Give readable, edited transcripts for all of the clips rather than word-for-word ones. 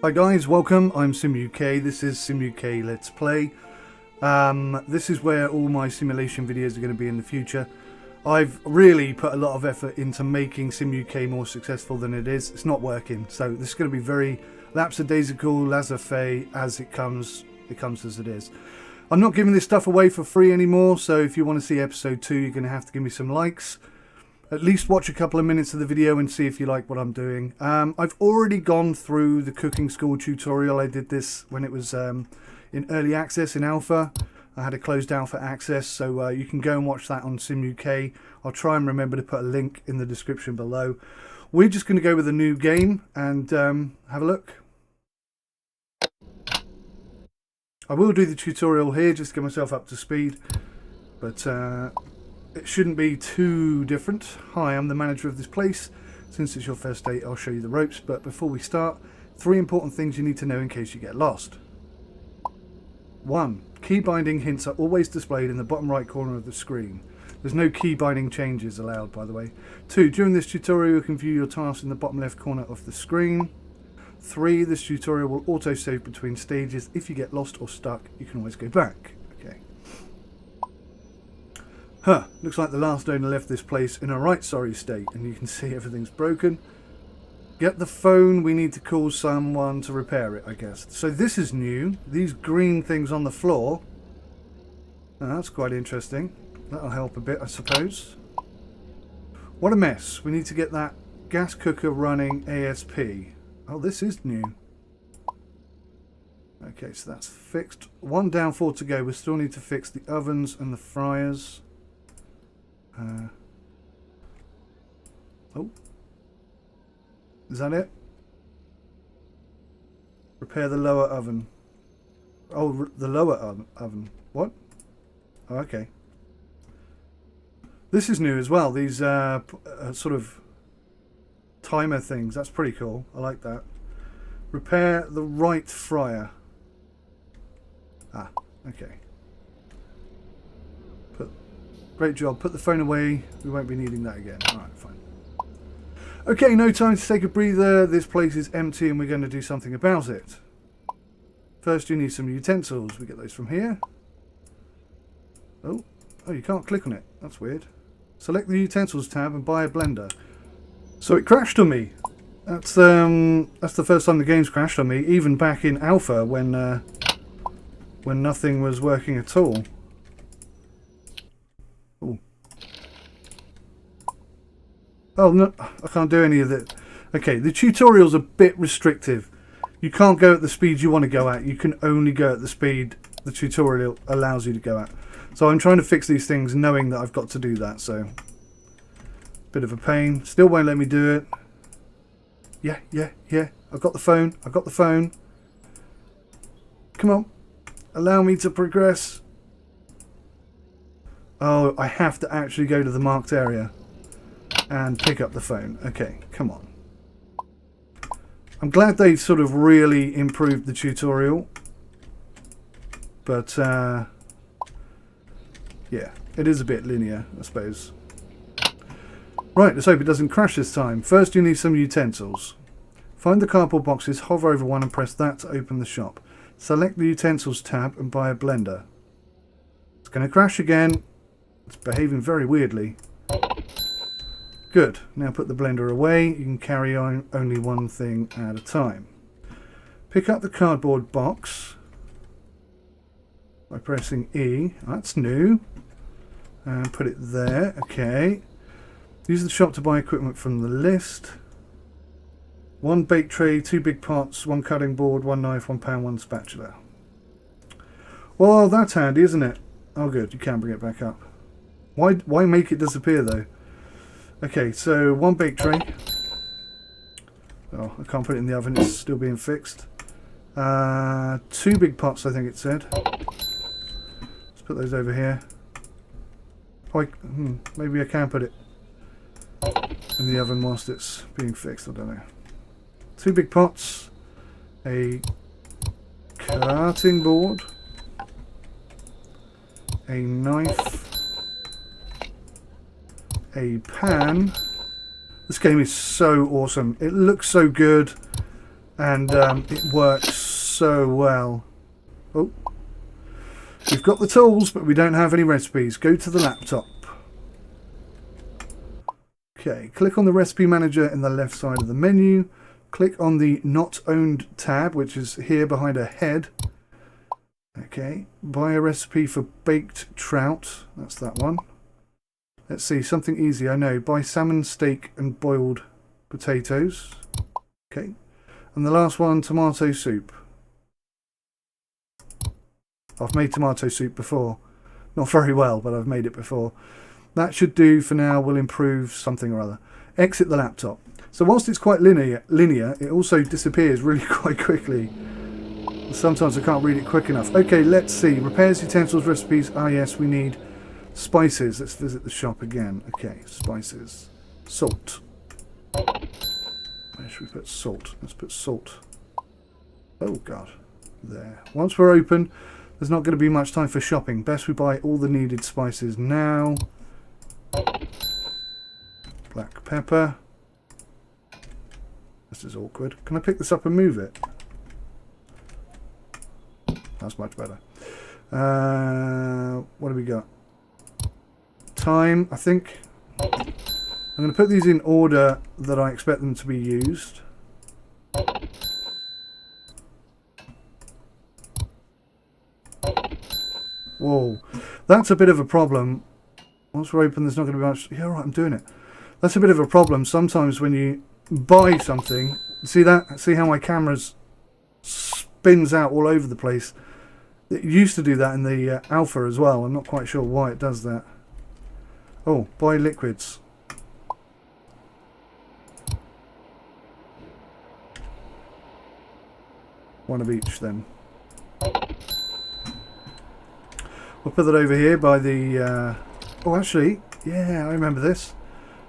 Hi guys, welcome. I'm SimUK. This is SimUK Let's Play. This is where all my simulation videos are going to be in the future. I've really put a lot of effort into making SimUK more successful than it is. It's not working, so this is going to be very lapsadaisical, laissez-faire as it comes as it is. I'm not giving this stuff away for free anymore, so if you want to see episode 2, you're going to have to give me some likes. At least watch a couple of minutes of the video and see if you like what I'm doing. I've already gone through the cooking school tutorial. I did this when it was in early access, in alpha. I had a closed alpha access, so you can go and watch that on SimUK. I'll try and remember to put a link in the description below. We're just going to go with a new game and have a look. I will do the tutorial here just to get myself up to speed, but it shouldn't be too different. Hi, I'm the manager of this place. Since it's your first day, I'll show you the ropes, but before we start, 3 important things you need to know in case you get lost. 1. Key binding hints are always displayed in the bottom right corner of the screen. There's no key binding changes allowed, by the way. 2. During this tutorial, you can view your tasks in the bottom left corner of the screen. 3. This tutorial will auto-save between stages. If you get lost or stuck, you can always go back. Okay. Looks like the last owner left this place in a right sorry state, and you can see everything's broken. Get the phone, we need to call someone to repair it, I guess. So this is new. These green things on the floor. That's quite interesting. That'll help a bit, I suppose. What a mess. We need to get that gas cooker running ASP. Oh, this is new. Okay, so that's fixed. 1 down, 4 to go. We still need to fix the ovens and the fryers. Oh, is that it? Repair the lower oven. Oh, the lower oven. What? Oh, okay. This is new as well. These sort of timer things. That's pretty cool. I like that. Repair the right fryer. Ah, okay. Great job. Put the phone away. We won't be needing that again. Alright, fine. Okay, no time to take a breather. This place is empty and we're going to do something about it. First, you need some utensils. We get those from here. Oh, you can't click on it. That's weird. Select the utensils tab and buy a blender. So it crashed on me. That's the first time the game's crashed on me, even back in alpha when nothing was working at all. Oh, no, I can't do any of that. Okay, the tutorial's a bit restrictive. You can't go at the speed you want to go at. You can only go at the speed the tutorial allows you to go at. So I'm trying to fix these things knowing that I've got to do that, so... Bit of a pain. Still won't let me do it. Yeah. I've got the phone. Come on. Allow me to progress. Oh, I have to actually go to the marked area and pick up the phone. Okay, come on. I'm glad they've sort of really improved the tutorial. But, yeah, it is a bit linear, I suppose. Right, let's hope it doesn't crash this time. First, you need some utensils. Find the cardboard boxes, hover over one and press that to open the shop. Select the utensils tab and buy a blender. It's going to crash again. It's behaving very weirdly. Good. Now put the blender away. You can carry on only one thing at a time. Pick up the cardboard box by pressing E. That's new. And put it there. Okay. Use the shop to buy equipment from the list. 1 bake tray, 2 big pots, 1 cutting board, 1 knife, 1 pan, 1 spatula. Well, that's handy, isn't it? Oh good, you can bring it back up. Why make it disappear though? Okay, so 1 bake tray. Oh, I can't put it in the oven, it's still being fixed. 2 big pots, I think it said. Let's put those over here. Oh, maybe I can put it in the oven whilst it's being fixed, I don't know. 2 big pots. A cutting board. A knife. A pan. This game is so awesome. It looks so good. and it works so well. Oh, we've got the tools, but we don't have any recipes. Go to the laptop. Okay, click on the recipe manager in the left side of the menu. Click on the not owned tab, which is here behind a head. Okay, buy a recipe for baked trout. That's that one. Let's see, something easy, I know. Buy salmon, steak and boiled potatoes. Okay. And the last one, tomato soup. I've made tomato soup before. Not very well, but I've made it before. That should do for now. We'll improve something or other. Exit the laptop. So whilst it's quite linear, it also disappears really quite quickly. Sometimes I can't read it quick enough. Okay, let's see. Repairs, utensils, recipes. Ah, yes, we need spices. Let's visit the shop again. Okay, spices. Salt. Where should we put salt? Let's put salt. Oh, God. There. Once we're open, there's not going to be much time for shopping. Best we buy all the needed spices now. Black pepper. This is awkward. Can I pick this up and move it? That's much better. What do we got? Thyme, I think. I'm going to put these in order that I expect them to be used. Whoa. That's a bit of a problem. Once we're open, there's not going to be much... Yeah, right, I'm doing it. That's a bit of a problem sometimes when you buy something. See that? See how my camera's spins out all over the place? It used to do that in the alpha as well. I'm not quite sure why it does that. Oh, buy liquids. One of each then. We'll put that over here by the... Oh, actually, yeah, I remember this.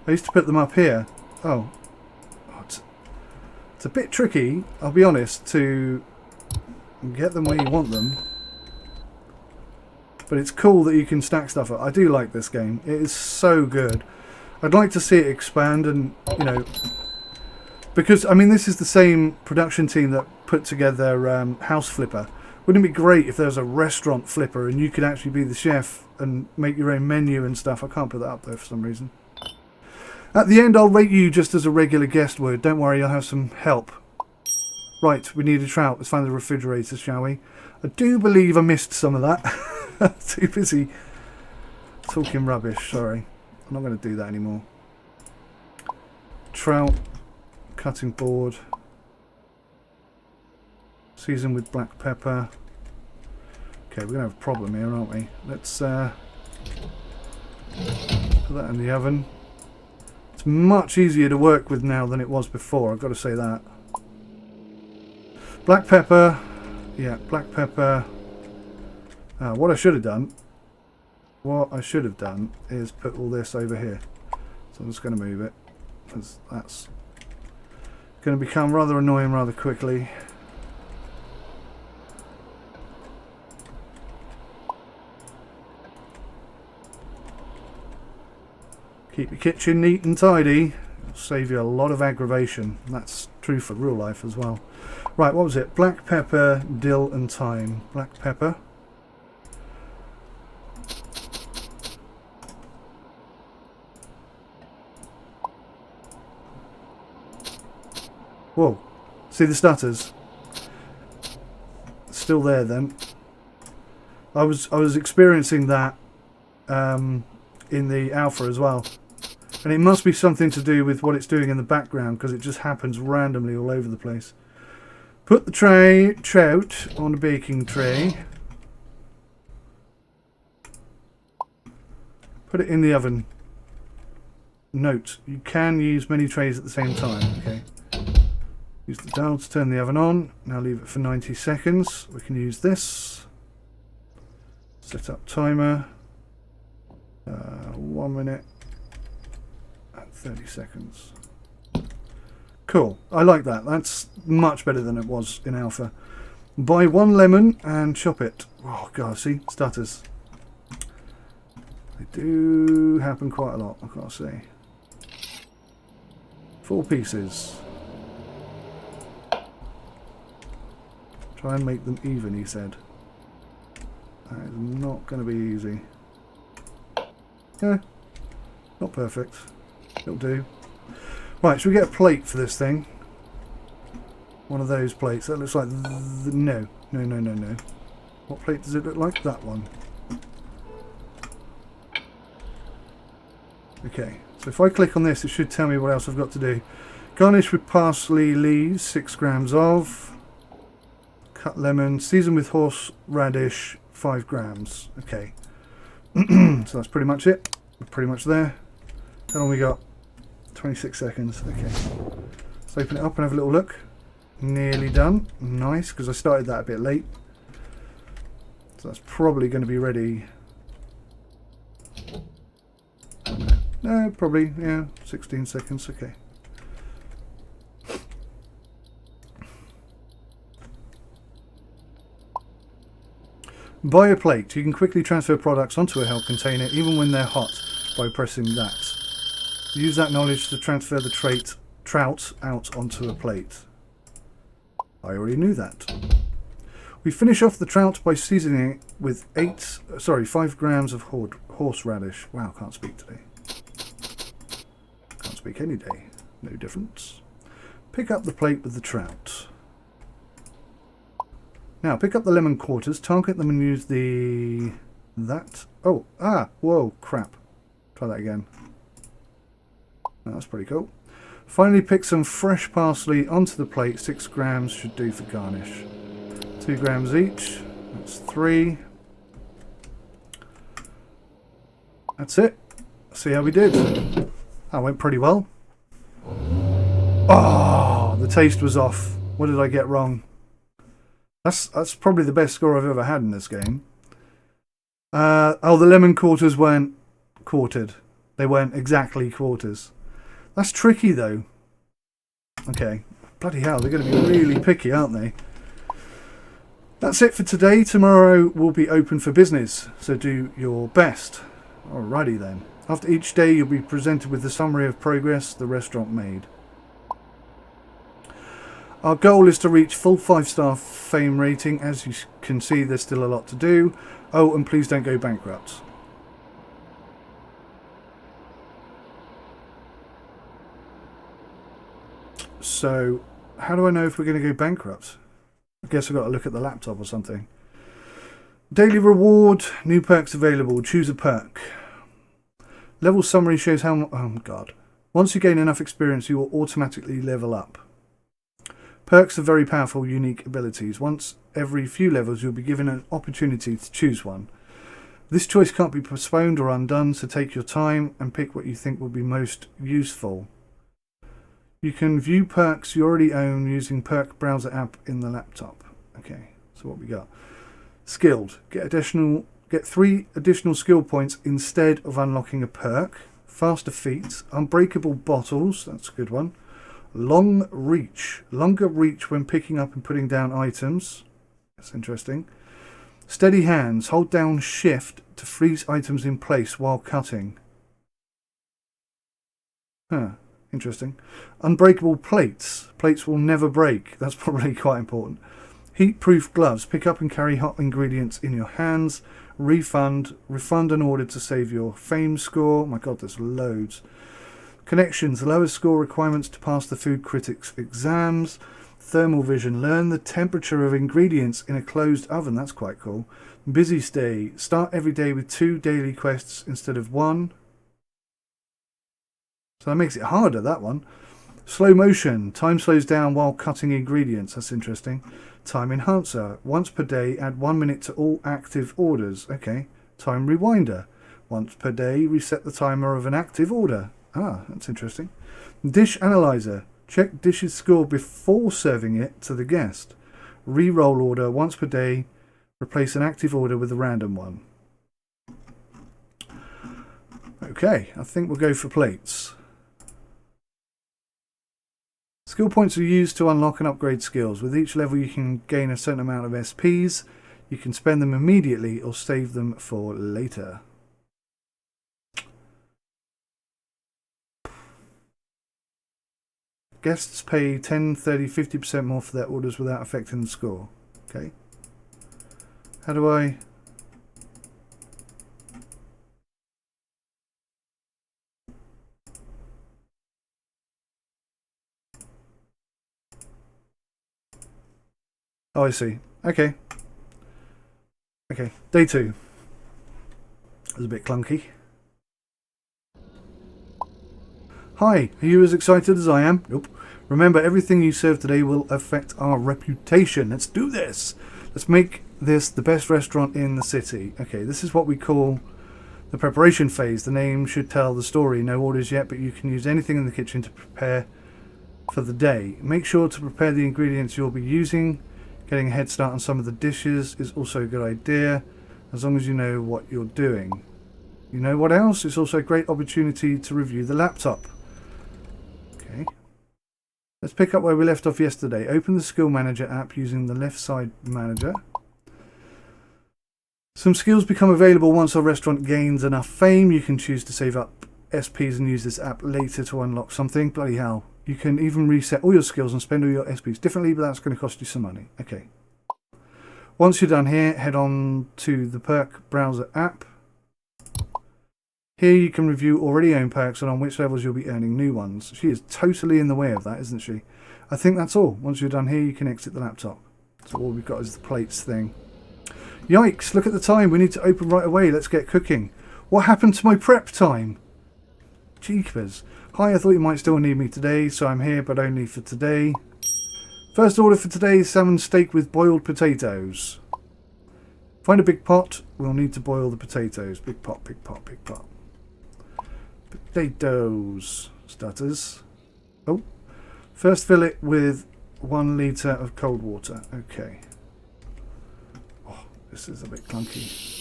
I used to put them up here. Oh. It's a bit tricky, I'll be honest, to get them where you want them. But it's cool that you can stack stuff up. I do like this game. It is so good. I'd like to see it expand and, you know... Because, I mean, this is the same production team that put together House Flipper. Wouldn't it be great if there was a restaurant flipper and you could actually be the chef and make your own menu and stuff? I can't put that up there for some reason. At the end, I'll rate you just as a regular guest would. Don't worry, I'll have some help. Right, we need a trout. Let's find the refrigerator, shall we? I do believe I missed some of that. Too busy talking rubbish, sorry. I'm not going to do that anymore. Trout, cutting board. Season with black pepper. Okay, we're going to have a problem here, aren't we? Let's put that in the oven. It's much easier to work with now than it was before, I've got to say that. Black pepper. Yeah, black pepper. What I should have done is put all this over here. So I'm just going to move it, because that's going to become rather annoying rather quickly. Keep your kitchen neat and tidy. It'll save you a lot of aggravation. That's true for real life as well. Right, what was it? Black pepper, dill and thyme. Black pepper. Whoa, see the stutters? Still there then. I was experiencing that in the alpha as well. And it must be something to do with what it's doing in the background, because it just happens randomly all over the place. Put the trout on a baking tray. Put it in the oven. Note, you can use many trays at the same time. Okay. Use the dial to turn the oven on. Now leave it for 90 seconds. We can use this. Set up timer. 1 minute and 30 seconds. Cool. I like that. That's much better than it was in alpha. Buy 1 lemon and chop it. Oh god, see? Stutters. They do happen quite a lot, I've got to say. 4 pieces. Try and make them even, he said. That is not going to be easy. Yeah, not perfect. It'll do. Right, should we get a plate for this thing? One of those plates. That looks like... No. What plate does it look like? That one. Okay, so if I click on this, it should tell me what else I've got to do. Garnish with parsley leaves, 6 grams of. Cut lemon, season with horseradish, 5 grams. Okay. So that's pretty much it. We're pretty much there. How long we got? 26 seconds. Okay. Let's open it up and have a little look. Nearly done. Nice, because I started that a bit late. So that's probably going to be ready. No, probably, yeah, 16 seconds. Okay. Buy a plate. You can quickly transfer products onto a held container even when they're hot by pressing that. Use that knowledge to transfer the trout out onto a plate. I already knew that. We finish off the trout by seasoning it with 5 grams of horseradish. Wow, can't speak today. Can't speak any day. No difference. Pick up the plate with the trout. Now, pick up the lemon quarters, target them and use whoa, crap. Try that again. Oh, that's pretty cool. Finally, pick some fresh parsley onto the plate. 6 grams should do for garnish. 2 grams each. That's 3. That's it. See how we did. That went pretty well. Oh, the taste was off. What did I get wrong? That's probably the best score I've ever had in this game. The lemon quarters weren't quartered. They weren't exactly quarters. That's tricky though. Okay. Bloody hell, they're going to be really picky, aren't they? That's it for today. Tomorrow will be open for business, so do your best. Alrighty then. After each day you'll be presented with the summary of progress the restaurant made. Our goal is to reach full 5-star fame rating. As you can see, there's still a lot to do. Oh, and please don't go bankrupt. So, how do I know if we're going to go bankrupt? I guess I've got to look at the laptop or something. Daily reward, new perks available. Choose a perk. Level summary shows how... Oh, God. Once you gain enough experience, you will automatically level up. Perks are very powerful, unique abilities. Once every few levels, you'll be given an opportunity to choose one. This choice can't be postponed or undone, so take your time and pick what you think will be most useful. You can view perks you already own using Perk Browser app in the laptop. Okay, so what we got? Skilled. Get 3 additional skill points instead of unlocking a perk. Faster feet. Unbreakable bottles. That's a good one. Long reach. Longer reach when picking up and putting down items. That's interesting. Steady hands. Hold down shift to freeze items in place while cutting. Huh. Interesting. Unbreakable plates. Plates will never break. That's probably quite important. Heat-proof gloves. Pick up and carry hot ingredients in your hands. Refund an order to save your fame score. My God, there's loads. Connections. Lowest score requirements to pass the food critics exams. Thermal vision. Learn the temperature of ingredients in a closed oven. That's quite cool. Busy stay. Start every day with 2 daily quests instead of 1. So that makes it harder, that one. Slow motion. Time slows down while cutting ingredients. That's interesting. Time enhancer. Once per day, add 1 minute to all active orders. Okay. Time rewinder. Once per day, reset the timer of an active order. Ah, that's interesting. Dish analyzer. Check dish's score before serving it to the guest. Re-roll order. Once per day, replace an active order with a random one. Okay, I think we'll go for plates. Skill points are used to unlock and upgrade skills. With each level you can gain a certain amount of SPs. You can spend them immediately or save them for later. Guests pay 10, 30, 50% more for their orders without affecting the score. Okay. How do I... Oh, I see. Okay. Okay. Day 2. It was a bit clunky. Hi, are you as excited as I am? Nope. Remember, everything you serve today will affect our reputation. Let's do this. Let's make this the best restaurant in the city. Okay, this is what we call the preparation phase. The name should tell the story. No orders yet, but you can use anything in the kitchen to prepare for the day. Make sure to prepare the ingredients you'll be using. Getting a head start on some of the dishes is also a good idea, as long as you know what you're doing. You know what else? It's also a great opportunity to review the laptop. Okay. Let's pick up where we left off yesterday. Open the Skill Manager app using the left side manager. Some skills become available once our restaurant gains enough fame. You can choose to save up SPs and use this app later to unlock something. Bloody hell. You can even reset all your skills and spend all your SPs differently, but that's going to cost you some money. Okay. Once you're done here, head on to the perk browser app. Here you can review already owned perks and on which levels you'll be earning new ones. She is totally in the way of that, isn't she? I think that's all. Once you're done here, you can exit the laptop. So all we've got is the plates thing. Yikes, look at the time. We need to open right away. Let's get cooking. What happened to my prep time? Jeepers. Hi, I thought you might still need me today, so I'm here, but only for today. First order for today is salmon steak with boiled potatoes. Find a big pot. We'll need to boil the potatoes. Big pot, big pot, big pot. Potatoes. Stutters. Oh. First fill it with 1 litre of cold water. Okay. Oh, this is a bit clunky.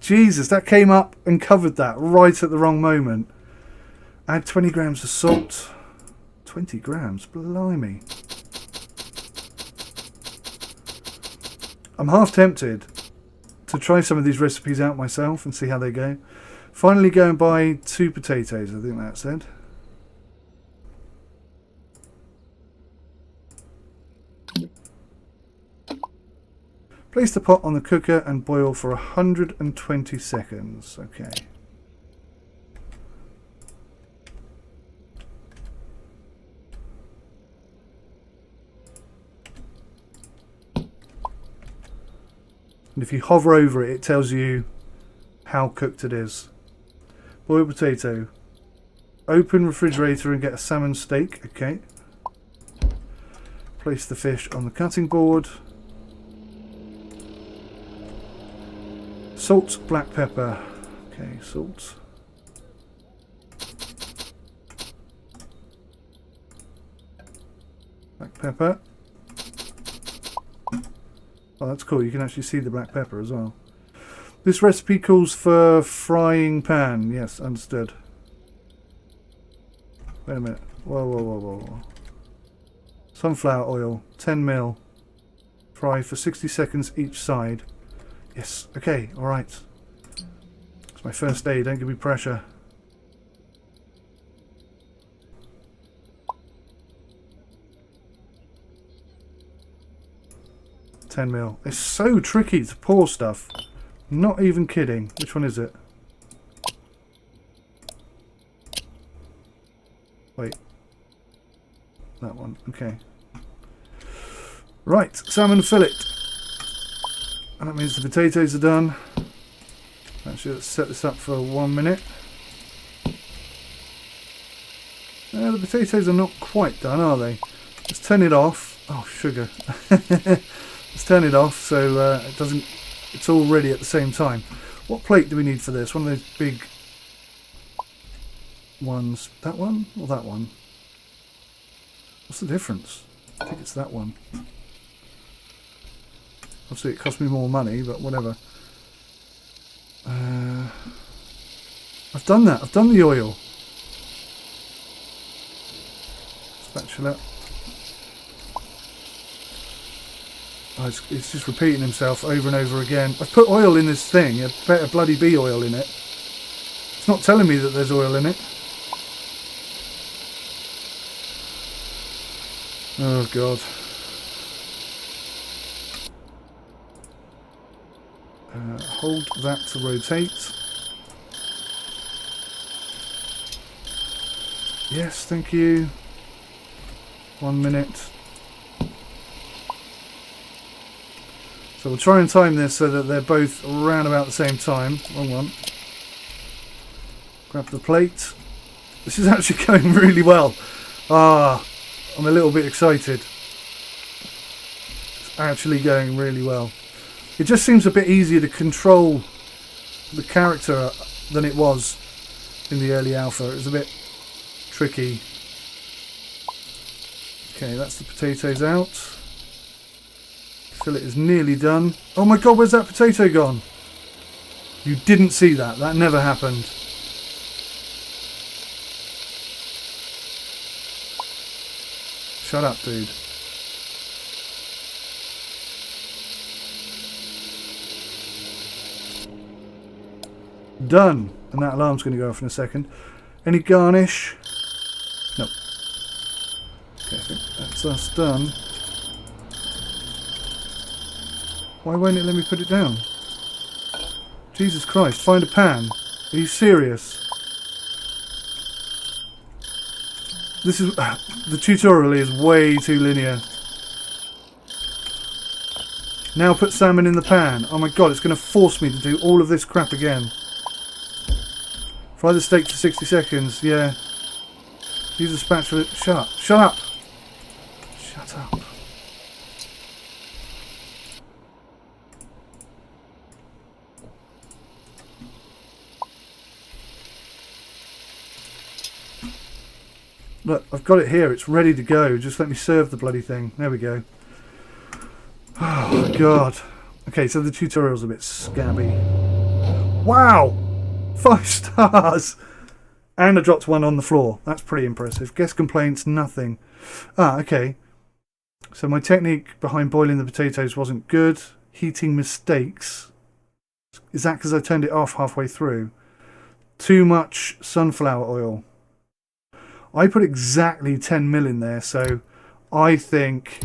Jesus, that came up and covered that right at the wrong moment. Add 20 grams of salt. 20 grams? Blimey. I'm half tempted to try some of these recipes out myself and see how they go. Finally go and buy 2 potatoes, I think that said. Place the pot on the cooker and boil for 120 seconds. Okay. And if you hover over it, it tells you how cooked it is. Boiled potato. Open refrigerator and get a salmon steak. Okay. Place the fish on the cutting board. Salt, black pepper. Okay, salt. Black pepper. Oh, that's cool. You can actually see the black pepper as well. This recipe calls for frying pan. Yes, understood. Wait a minute. Whoa, whoa, whoa, whoa, whoa. Sunflower oil, 10 ml. Fry for 60 seconds each side. Yes, okay, alright. It's my first day, don't give me pressure. $10 ml. It's so tricky to pour stuff. Not even kidding. Which one is it? Wait. That one, okay. Right, salmon fillet. And that means the potatoes are done. Actually, let's set this up for 1 minute. The potatoes are not quite done, are they? Let's turn it off. Oh, sugar. Let's turn it off so it doesn't. It's all ready at the same time. What plate do we need for this? One of those big ones. That one or that one? What's the difference? I think it's that one. Obviously it cost me more money, but whatever. I've done that. I've done the oil. Spatula. Oh, it's just repeating himself over and over again. I've put oil in this thing. There better bloody be oil in it. It's not telling me that there's oil in it. Oh god. Hold that to rotate. Yes, thank you. 1 minute. So we'll try and time this so that they're both around about the same time. Wrong one. Grab the plate. This is actually going really well. I'm a little bit excited. It's actually going really well. It just seems a bit easier to control the character than it was in the early alpha. It was a bit tricky. Okay, that's the potatoes out. Fillet is nearly done. Oh my god, where's that potato gone? You didn't see that. That never happened. Shut up, dude. Done. And that alarm's going to go off in a second. Any garnish? No. Okay, I think that's us done. Why won't it let me put it down? Jesus Christ, find a pan. Are you serious? This is... the tutorial is way too linear. Now put salmon in the pan. Oh my god, it's going to force me to do all of this crap again. Fry the steak for 60 seconds, yeah. Use a spatula... Shut up. Shut up! Shut up. Look, I've got it here. It's ready to go. Just let me serve the bloody thing. There we go. Oh, my God. Okay, so the tutorial's a bit scabby. Wow! 5 stars! And I dropped one on the floor. That's pretty impressive. Guest complaints, nothing. Okay. So my technique behind boiling the potatoes wasn't good. Heating mistakes. Is that because I turned it off halfway through? Too much sunflower oil. I put exactly 10 mil in there, so I think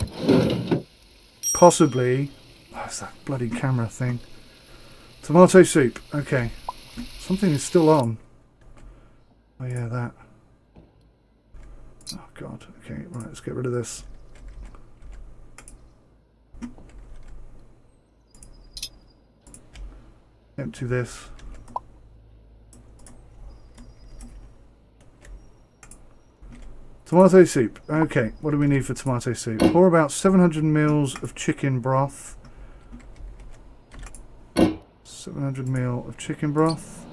possibly... Oh, it's that bloody camera thing. Tomato soup. Okay. Something is still on. Oh yeah, that. Oh god. Okay, right, let's get rid of this. Empty this. Tomato soup. Okay, what do we need for tomato soup? Pour about 700 mils of chicken broth. 700 ml of chicken broth.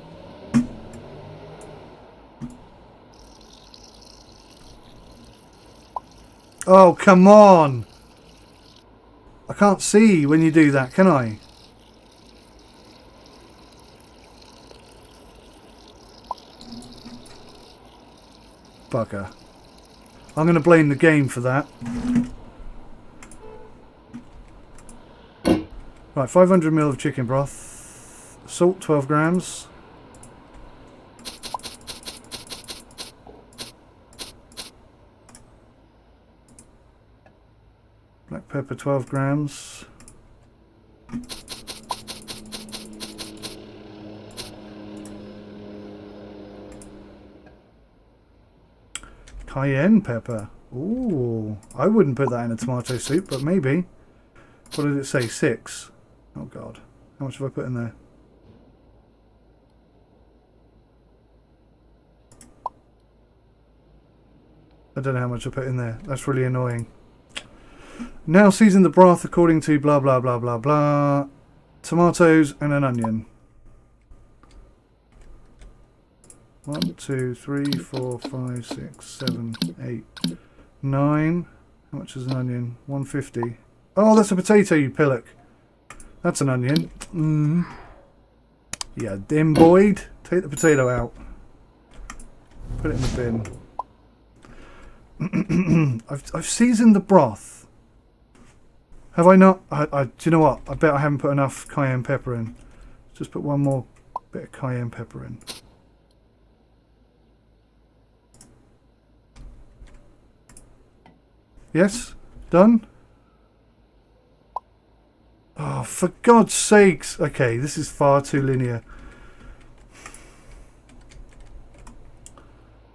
Oh, come on! I can't see when you do that, can I? Bugger. I'm going to blame the game for that. Right, 500 ml of chicken broth. Salt, 12 grams. Black pepper, 12 grams. Cayenne pepper. Ooh, I wouldn't put that in a tomato soup, but maybe. What did it say? 6. Oh god. How much have I put in there? I don't know how much I put in there. That's really annoying. Now season the broth according to blah blah blah blah blah. Tomatoes and an onion. 1, 2, 3, 4, 5, 6, 7, 8, 9. How much is an onion? 150. Oh, that's a potato, you pillock. That's an onion. Yeah, dim Boyd. Take the potato out. Put it in the bin. I've seasoned the broth. Have I not? Do you know what? I bet I haven't put enough cayenne pepper in. Just put one more bit of cayenne pepper in. Yes? Done? Oh, for God's sakes. Okay, this is far too linear.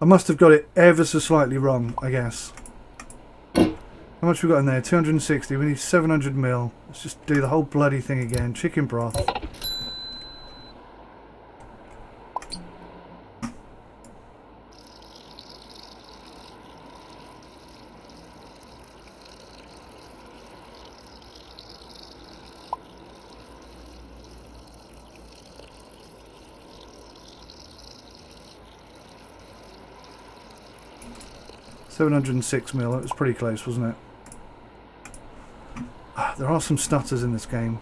I must have got it ever so slightly wrong, I guess. How much we got in there? 260. We need 700 mil. Let's just do the whole bloody thing again. Chicken broth. $706 mil. It was pretty close, wasn't it? There are some stutters in this game.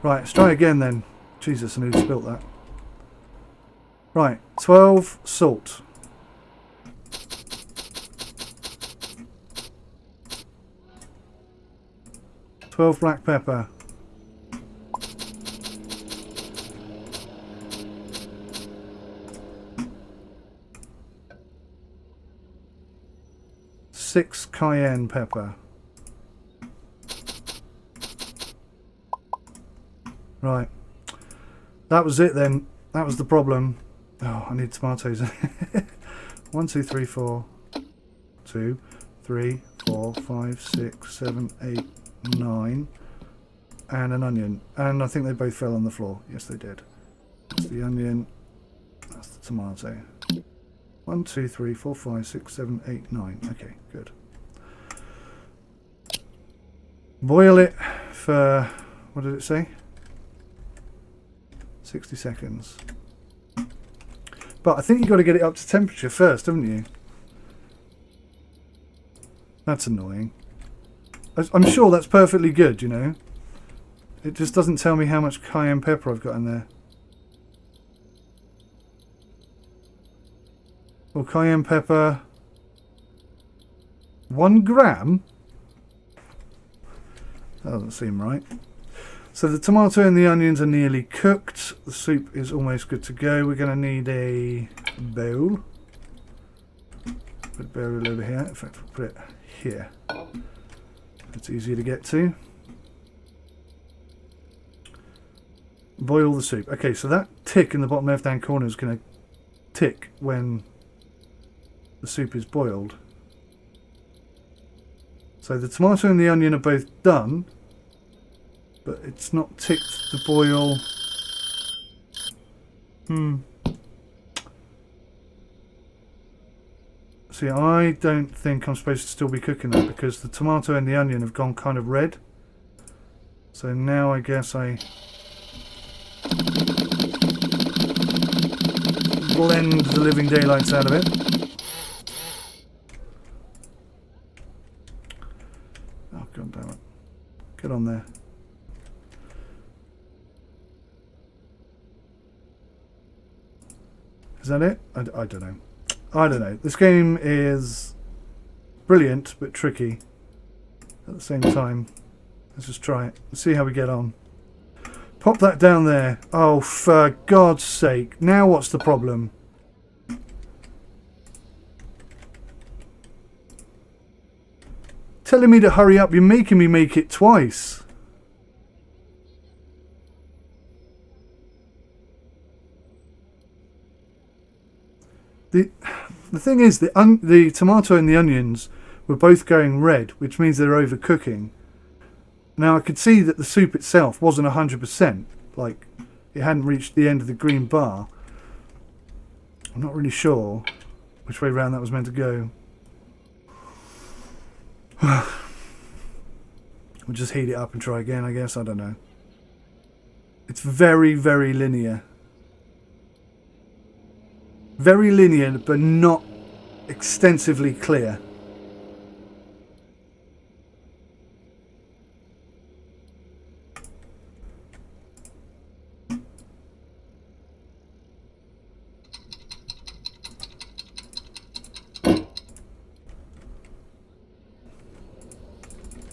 Right, let's try again then. Jesus, I nearly spilt that. Right, 12 salt. 12 black pepper. 6 cayenne pepper. Right. That was it then. That was the problem. Oh, I need tomatoes. 1, 2, 3, 4. 2, 3, 4, 5, 6, 7, 8, 9. And an onion. And I think they both fell on the floor. Yes, they did. That's the onion. That's the tomato. 1, 2, 3, 4, 5, 6, 7, 8, 9. Okay, good. Boil it for, what did it say? 60 seconds. But I think you've got to get it up to temperature first, haven't you? That's annoying. I'm sure that's perfectly good, you know. It just doesn't tell me how much cayenne pepper I've got in there. Well, cayenne pepper... 1 gram? That doesn't seem right. So the tomato and the onions are nearly cooked. The soup is almost good to go. We're going to need a bowl. Put the bowl over here. In fact, we'll put it here. It's easier to get to. Boil the soup. Okay, so that tick in the bottom left hand corner is going to tick when the soup is boiled. So the tomato and the onion are both done, but it's not ticked to boil. See, I don't think I'm supposed to still be cooking that because the tomato and the onion have gone kind of red. So now I guess I blend the living daylights out of it. Oh, God damn it. Get on there. Is that it? I don't know. I don't know. This game is brilliant but tricky at the same time. Let's just try it. Let's see how we get on. Pop that down there. Oh, for God's sake. Now what's the problem? Telling me to hurry up. You're making me make it twice. The thing is, the tomato and the onions were both going red, which means they're overcooking. Now I could see that the soup itself wasn't 100%, like it hadn't reached the end of the green bar. I'm not really sure which way round that was meant to go. We'll just heat it up and try again, I guess. I don't know. It's very, very linear. Very linear, but not extensively clear.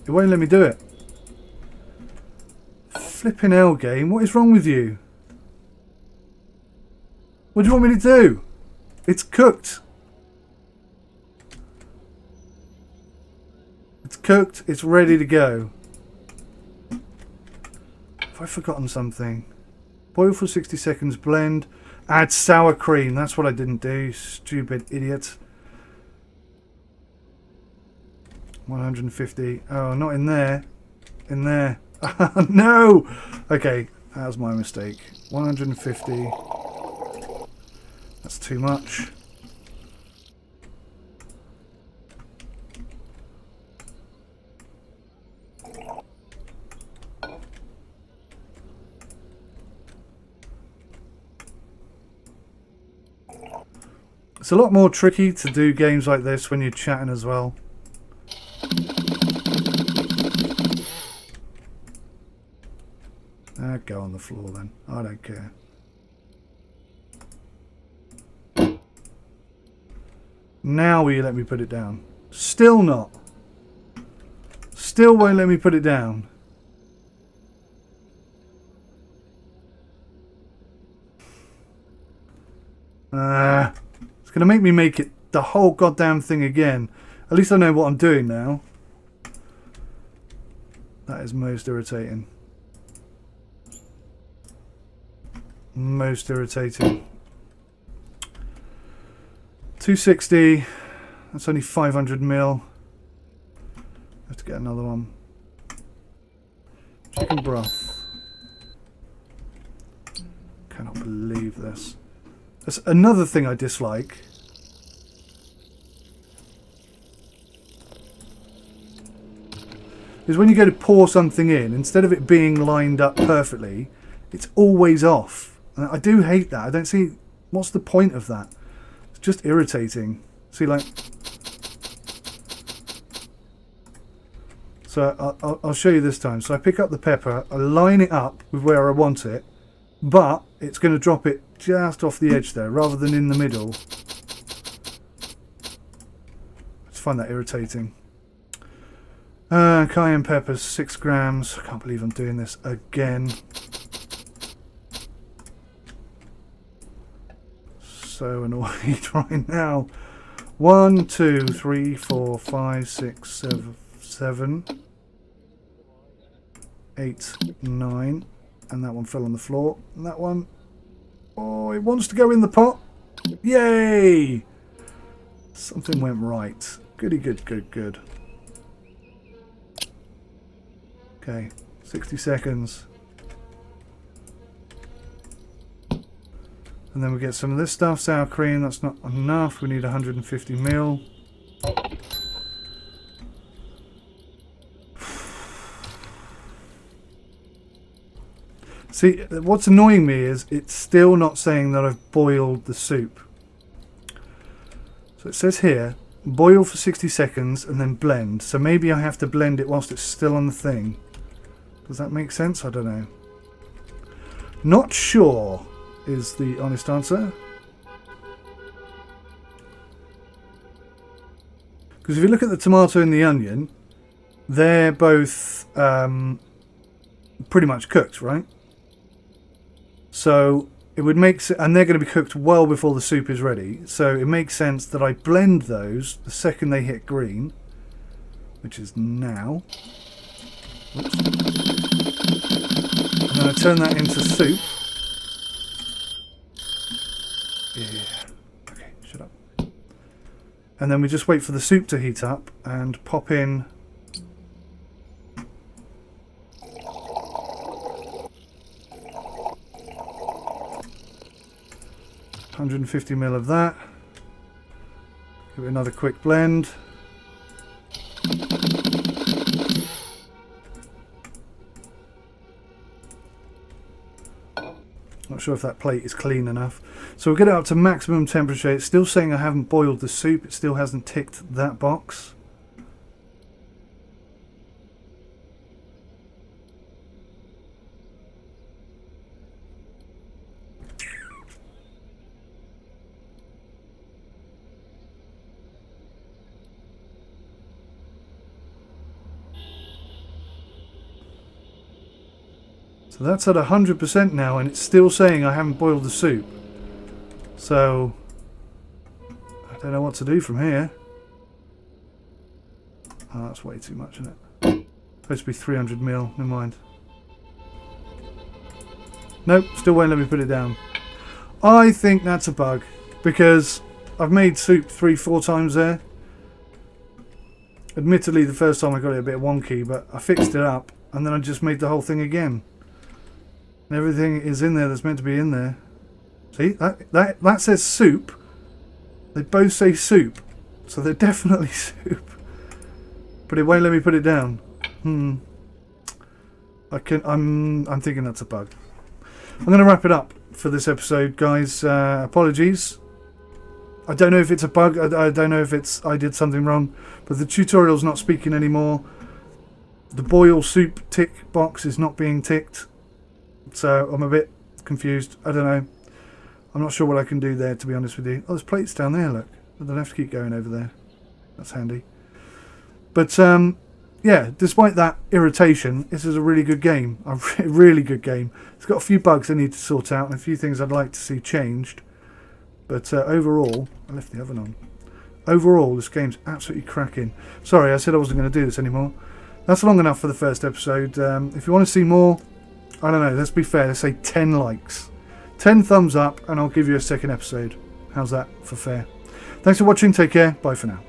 It won't let me do it. Flipping hell, game. What is wrong with you? What do you want me to do? It's cooked. cooked. It's ready to go. Have I forgotten something? Boil for 60 seconds, blend. Add sour cream. That's what I didn't do. Stupid idiot. 150. Oh, not in there. In there. No! Okay, that was my mistake. 150. That's too much. It's a lot more tricky to do games like this when you're chatting as well. Go on the floor then. I don't care. Now will you let me put it down? Still not. Still won't let me put it down. It's going to make me make it the whole goddamn thing again. At least I know what I'm doing now. That is most irritating. Most irritating. 260. That's only 500 mil. Have to get another one. Chicken broth. Cannot believe this. That's another thing I dislike. Is when you go to pour something in, instead of it being lined up perfectly, it's always off. And I do hate that. I don't see what's the point of that. It's just irritating. See, like, so I'll show you this time. So I pick up the pepper, I line it up with where I want it, but it's going to drop it just off the edge there rather than in the middle. I just find that irritating. Cayenne peppers, 6 grams. I can't believe I'm doing this again. So annoyed right now. 1, 2, 3, 4, 5, 6, 7, 8, 9. And that one fell on the floor. And that one, oh, it wants to go in the pot. Yay! Something went right. Goody good, good, good. Okay, 60 seconds. And then we get some of this stuff, sour cream. That's not enough. We need 150 ml. See, what's annoying me is it's still not saying that I've boiled the soup. So it says here, boil for 60 seconds and then blend. So maybe I have to blend it whilst it's still on the thing. Does that make sense? I don't know. Not sure is the honest answer. Because if you look at the tomato and the onion, they're both pretty much cooked, right? So it would make sense, and they're going to be cooked well before the soup is ready. So it makes sense that I blend those the second they hit green, which is now. Oops. And then I turn that into soup. Yeah. Okay, shut up. And then we just wait for the soup to heat up and pop in . 150 ml of that. Give it another quick blend. Not sure if that plate is clean enough. So we'll get it up to maximum temperature. It's still saying I haven't boiled the soup. It still hasn't ticked that box. So that's at 100% now, and it's still saying I haven't boiled the soup. So I don't know what to do from here. Oh, that's way too much, isn't it? Supposed to be 300 ml. Never mind. Nope, still won't let me put it down. I think that's a bug, because I've made soup 3-4 times there. Admittedly, the first time I got it a bit wonky, but I fixed it up, and then I just made the whole thing again. And everything is in there that's meant to be in there. See, that says soup. They both say soup, so they're definitely soup. But it won't let me put it down. I'm thinking that's a bug. I'm going to wrap it up for this episode, guys. Apologies. I don't know if it's a bug. I don't know if I did something wrong. But the tutorial's not speaking anymore. The boil soup tick box is not being ticked. So I'm a bit confused. I don't know. I'm not sure what I can do there, to be honest with you. Oh, there's plates down there, look. I don't have to keep going over there. That's handy. But, yeah, despite that irritation, this is a really good game. A really good game. It's got a few bugs I need to sort out and a few things I'd like to see changed. But overall, I left the oven on. Overall, this game's absolutely cracking. Sorry, I said I wasn't going to do this anymore. That's long enough for the first episode. If you want to see more, I don't know, let's be fair. Let's say 10 likes. 10 thumbs up and I'll give you a second episode. How's that for fair? Thanks for watching. Take care. Bye for now.